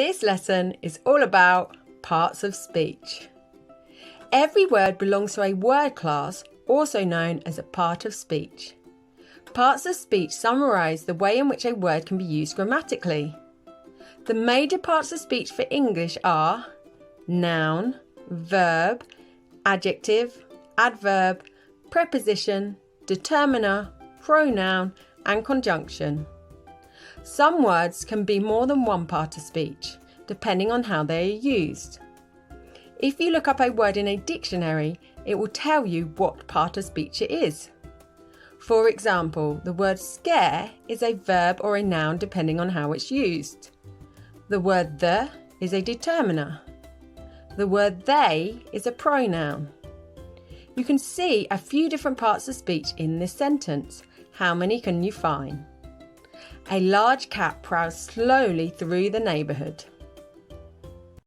This lesson is all about parts of speech. Every word belongs to a word class, also known as a part of speech. Parts of speech summarise the way in which a word can be used grammatically. The major parts of speech for English are noun, verb, adjective, adverb, preposition, determiner, pronoun, and conjunction. Some words can be more than one part of speech, depending on how they are used. If you look up a word in a dictionary, it will tell you what part of speech it is. For example, the word scare is a verb or a noun depending on how it's used. The word the is a determiner. The word they is a pronoun. You can see a few different parts of speech in this sentence. How many can you find? A large cat prowls slowly through the neighbourhood.